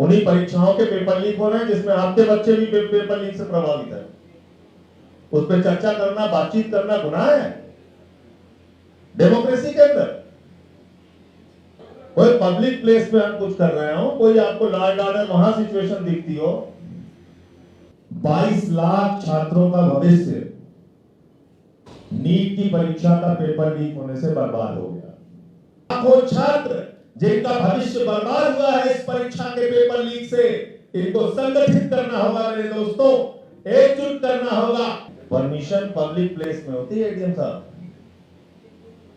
उन्हीं परीक्षाओं के पेपर लीक हो रहे हैं जिसमें आपके बच्चे भी पेपर लीक से प्रभावित है। उस पर चर्चा करना, बातचीत करना गुनाह है डेमोक्रेसी के अंदर। कोई पब्लिक प्लेस पे हम कुछ कर रहे हो, कोई आपको लॉ एंड ऑर्डर वहां सिचुएशन दिखती हो, 22 लाख छात्रों का भविष्य नीट की परीक्षा का पेपर लीक होने से बर्बाद हो गया। लाखों छात्र जिनका भविष्य बर्बाद हुआ है इस परीक्षा के पेपर लीक से, इनको संगठित करना होगा मेरे दोस्तों, एकजुट करना होगा। परमिशन पब्लिक प्लेस में होती है एडीएम साहब,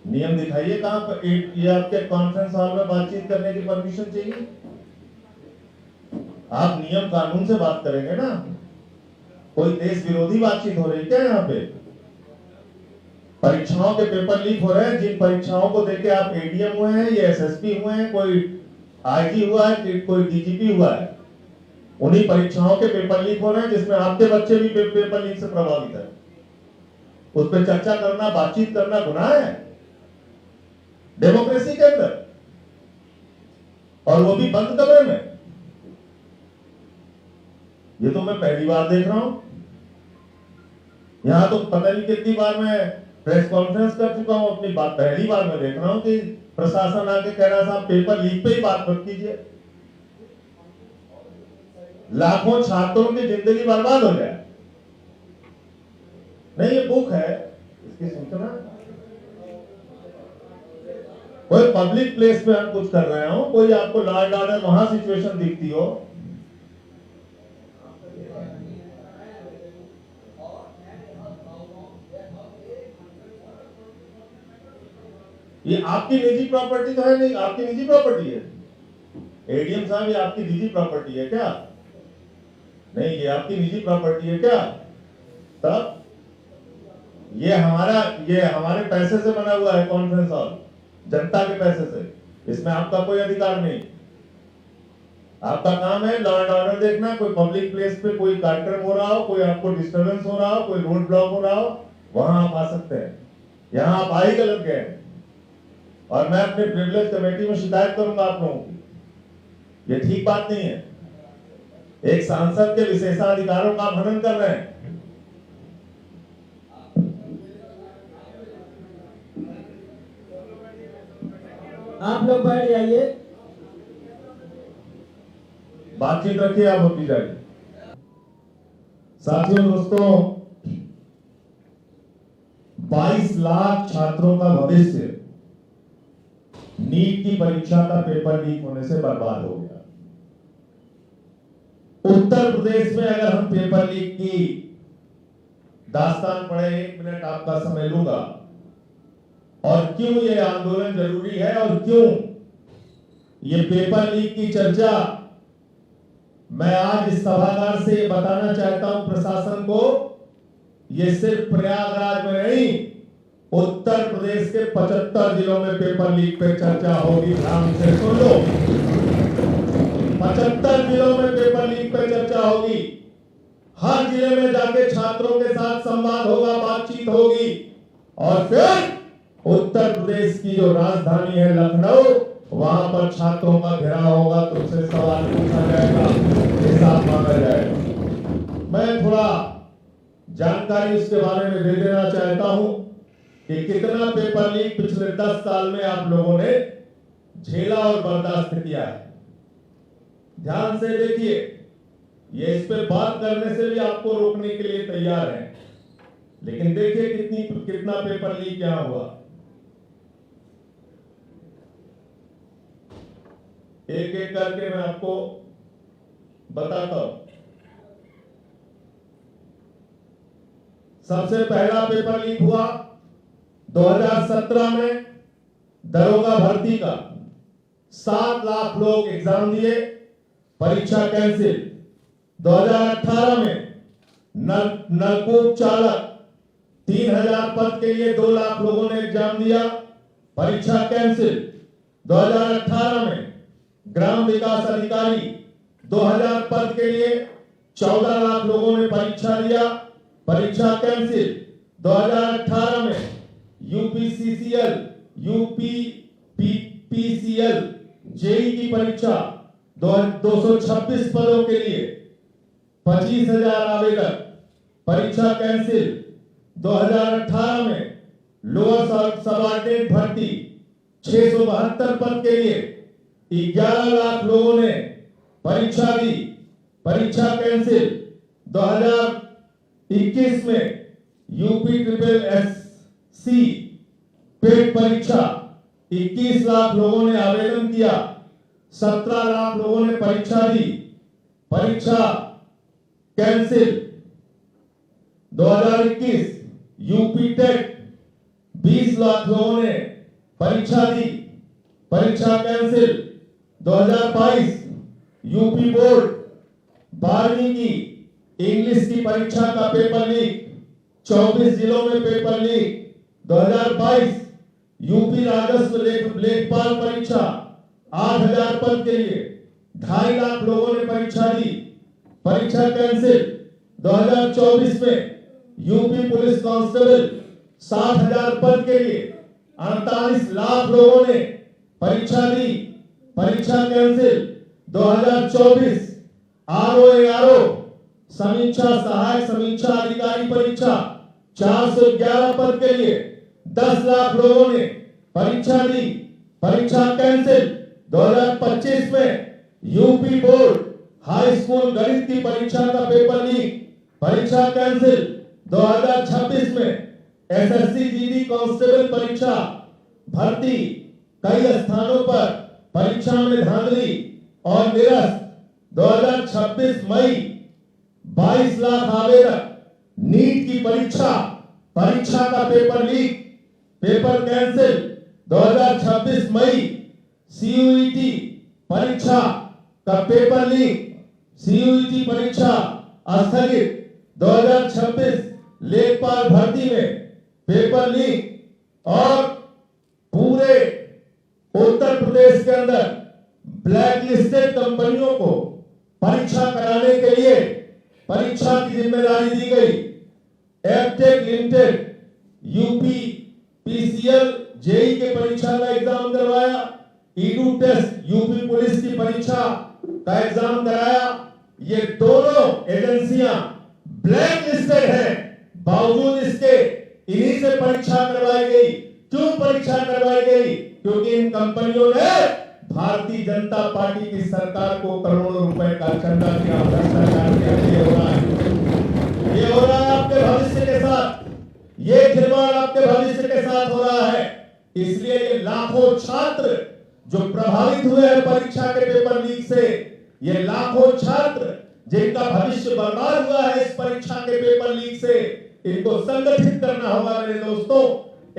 नियम दिखाइए कहां पर ये आपके कॉन्फ्रेंस हॉल में बातचीत करने की परमिशन चाहिए। आप नियम कानून से बात करेंगे ना, कोई देश विरोधी बातचीत हो रही क्या यहाँ पे? परीक्षाओं के पेपर लीक हो रहे हैं, जिन परीक्षाओं को देके आप एडीएम हुए हैं, ये एसएसपी हुए हैं, कोई आईजी हुआ है, कोई डीजीपी हुआ है, उन्हीं परीक्षाओं के पेपर लीक हो रहे हैं जिसमें आपके बच्चे भी पेपर लीक से प्रभावित है। उस पर चर्चा करना, बातचीत करना गुनाह है डेमोक्रेसी के अंदर, और वो भी बंद कमरे में। ये तो मैं पहली बार देख रहा हूं। यहां तो पता नहीं कितनी बार मैं प्रेस कॉन्फ्रेंस कर चुका हूं, अपनी बात पहली बार मैं देख रहा हूं कि प्रशासन आके कह रहा साहब पेपर लीक पे ही बात मत कीजिए, लाखों छात्रों की जिंदगी बर्बाद हो जाए। नहीं, ये बुक है, इसकी सूचना। कोई पब्लिक प्लेस पे हम कुछ कर रहे हो, कोई आपको लॉ एंड ऑर्डर वहां सिचुएशन दिखती हो, ये आपकी निजी प्रॉपर्टी तो है नहीं, आपकी निजी प्रॉपर्टी है एडीएम साहब, ये आपकी निजी प्रॉपर्टी है क्या? नहीं, ये आपकी निजी प्रॉपर्टी है क्या? तब ये हमारे पैसे से बना हुआ है कॉन्फ्रेंस हॉल, जनता के पैसे से, इसमें आपका कोई अधिकार नहीं। आपका काम है लॉ एंड ऑर्डर देखना। कोई पब्लिक प्लेस पे कोई कार्यक्रम हो रहा हो, कोई आपको डिस्टर्बेंस हो रहा हो, कोई रोड ब्लॉक हो रहा हो, वहां आप आ सकते हैं। यहां आप आ ही गलत गए, और मैं अपने प्रिविलेज कमेटी में शिकायत करूंगा आप लोगों की। ये ठीक बात नहीं है। एक सांसद के विशेषाधिकारों का हनन कर रहे हैं। आप लोग बैठ जाइए, बातचीत रखिए आप अपनी जाइए। साथियों, दोस्तों, 22 लाख छात्रों का भविष्य नीट की परीक्षा का पेपर लीक होने से बर्बाद हो गया। उत्तर प्रदेश में अगर हम पेपर लीक की दास्तान पढ़े, 1 मिनट आपका समय लूंगा, और क्यों ये आंदोलन जरूरी है, और क्यों ये पेपर लीक की चर्चा मैं आज इस सभागार से बताना चाहता हूं प्रशासन को। ये सिर्फ प्रयागराज में नहीं, उत्तर प्रदेश के 75 जिलों में पेपर लीक पे चर्चा होगी। ध्यान से सुन लो, 75 जिलों में पेपर लीक पे चर्चा होगी। हर जिले में जाके छात्रों के साथ संवाद होगा, बातचीत होगी, और फिर उत्तर प्रदेश की जो राजधानी है लखनऊ, वहां पर छात्रों का घेराव होगा, तुमसे सवाल पूछा जाएगा, हिसाब मांगा जाएगा। मैं थोड़ा जानकारी उसके बारे में दे देना चाहता हूं कि कितना पेपर लीक पिछले 10 साल में आप लोगों ने झेला और बर्दाश्त किया है। ध्यान से देखिए, ये इस पे बात करने से भी आपको रोकने के लिए तैयार है, लेकिन देखिए कितना पेपर लीक क्या हुआ। एक एक करके मैं आपको बताता हूं। सबसे पहला पेपर लीक हुआ 2017 में दरोगा भर्ती का। 7 लाख लोग एग्जाम दिए, परीक्षा कैंसिल। 2018 में नलकूप चालक 3000 पद के लिए 2 लाख लोगों ने एग्जाम दिया, परीक्षा कैंसिल। 2018 में ग्राम विकास अधिकारी 2000 पद के लिए 14 लाख लोगों ने परीक्षा दिया, परीक्षा कैंसिल। 2018 में यूपीसीसीएल, यूपीपीसीएल जेई की परीक्षा 226 पदों के लिए 25,000 आवेदक। परीक्षा कैंसिल। 2018 में लोअर सबऑर्डिनेट भर्ती 672 पद के लिए 11 लाख लोगों ने परीक्षा दी। परीक्षा कैंसिल। 2021 में यूपी ट्रिपल एससी पेट परीक्षा 21 लाख लोगों ने आवेदन किया। 17 लाख लोगों ने परीक्षा दी। परीक्षा कैंसिल। 2021 यूपी टेट 20 लाख लोगों ने परीक्षा दी। परीक्षा कैंसिल। 2022 यूपी बोर्ड 12वीं की इंग्लिश की परीक्षा का पेपर लीक। 24 जिलों में पेपर लीक। 2022 यूपी राजस्व लेखपाल परीक्षा 8,000 पद के लिए 2.5 लाख लोगों ने परीक्षा दी। परीक्षा कैंसिल। 2024 में यूपी पुलिस कांस्टेबल 60,000 पद के लिए 48 लाख लोगों ने परीक्षा दी। परीक्षा कैंसिल। 2024 आरओ समीक्षा सहायक समीक्षा अधिकारी परीक्षा 411 पद के लिए 10 लाख लोगों ने परीक्षा दी। परीक्षा कैंसिल। 2025 में यूपी बोर्ड हाई स्कूल गणित की परीक्षा का पेपर लीक। परीक्षा कैंसिल। 2026 में एसएससी जीडी कांस्टेबल परीक्षा भर्ती कई स्थानों पर परीक्षा में धांधली और निरस्त। 2026 मई 22 लाख आवेदक। नीट की परीक्षा का पेपर लीक। Paper cancel. 2026 मई सीयूईटी परीक्षा का पेपर लीक। सीयूईटी परीक्षा स्थगित। 2026 लेखपाल भर्ती में पेपर लीक। और पूरे उत्तर प्रदेश के अंदर ब्लैक लिस्टेड कंपनियों को परीक्षा कराने के लिए परीक्षा की जिम्मेदारी दी गई। एफटेक लिमिटेड यूपी पीसीएल जेई के परीक्षा का एग्जाम करवाया। ईडू टेस्ट यूपी पुलिस की परीक्षा का एग्जाम कराया। ये दोनों एजेंसियां ब्लैक लिस्टेड हैं, बावजूद इसके इन्हीं से परीक्षा करवाई गई। क्यों परीक्षा करवाई गई? क्योंकि इन कंपनियों ने भारतीय जनता पार्टी की सरकार को करोड़ों रुपए का चंदा दिया। भ्रष्टाचार के हो रहा है, ये हो रहा है आपके भविष्य के साथ, ये खिलवाड़ आपके भविष्य के साथ हो रहा है। इसलिए ये लाखों छात्र जो प्रभावित हुए हैं परीक्षा के पेपर लीक से, ये लाखों छात्र जिनका भविष्य बर्बाद हुआ है इस परीक्षा के पेपर लीक से, इनको संगठित करना होगा मेरे दोस्तों,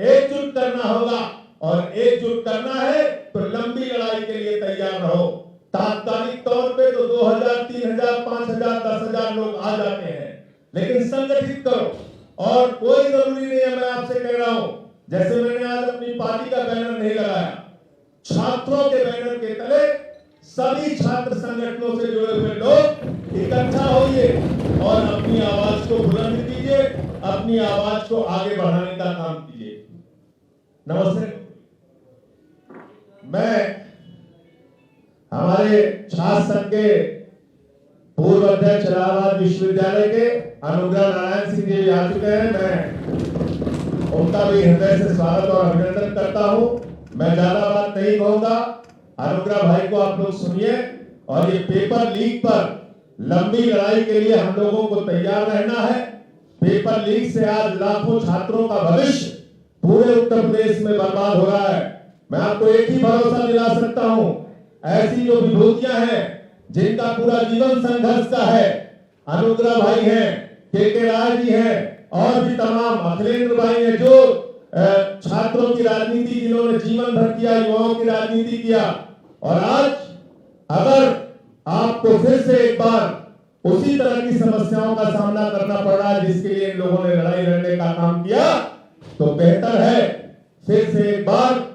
एकजुट करना होगा। और एकजुट करना है तो लंबी लड़ाई के लिए तैयार रहो। तात्कालिक तौर पे तो 2,000, 3,000, 5,000, 10,000 लोग आ जाते हैं, लेकिन संगठित करो। और कोई जरूरी नहीं है, मैं आपसे कह रहा हूं, जैसे मैंने आज अपनी पार्टी का बैनर नहीं लगाया, छात्रों के बैनर के तले सभी छात्र संगठनों से जुड़े हुए लोग इकट्ठा होइए और अपनी आवाज को बुलंद कीजिए, अपनी आवाज को आगे बढ़ाने का काम कीजिए। नमस्ते। मैं हमारे छात्र संघ के पूर्व अध्यक्ष इलाहाबाद विश्वविद्यालय के अनुग्रह नारायण सिंह जी आ चुके हैं। मैं उनका भी हृदय से स्वागत और अभिनंदन करता हूं। मैं ज्यादा बात नहीं कहूंगा, अनुग्रह भाई को आप लोग सुनिए। और ये पेपर लीक पर लंबी लड़ाई के लिए हम लोगों को तैयार रहना है। पेपर लीक से आज लाखों छात्रों का भविष्य पूरे उत्तर प्रदेश में बर्बाद हो रहा है। मैं आपको एक ही भरोसा दिला सकता हूं, ऐसी जो विभूतियां हैं जिनका पूरा जीवन संघर्ष का है, अनुग्रह भाई हैं, के राय जी हैं, और भी तमाम अखिलेंद्र भाई हैं, जो छात्रों की राजनीति जिन्होंने जीवन भर किया, युवाओं की राजनीति किया। और आज अगर आपको फिर से एक बार उसी तरह की समस्याओं का सामना करना पड़ रहा है जिसके लिए इन लोगों ने लड़ाई लड़ने का काम किया, तो बेहतर है फिर से एक बार,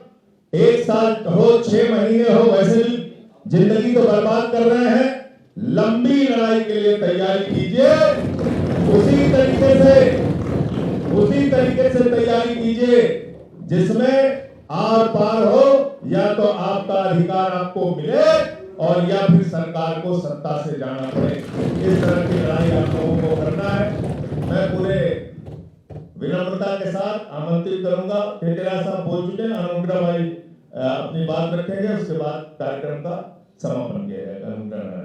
1 साल हो, 6 महीने हो, वैसे भी जिंदगी तो बर्बाद कर रहे हैं, लंबी लड़ाई के लिए तैयारी कीजिए। उसी तरीके से तैयारी कीजिए जिसमें आर पार हो, या तो आपका अधिकार आपको मिले और या फिर सरकार को सत्ता से जाना पड़े। इस तरह की लड़ाई आप लोगों को करना है। मैं पूरे विनम्रता के साथ आमंत्रित करूंगा। ठेकेदार साहब बोल चुके हैं, अनुग्रह भाई अपनी बात रखेंगे, उसके बाद कार्यक्रम का समापन किया जाएगा। अनुग्रह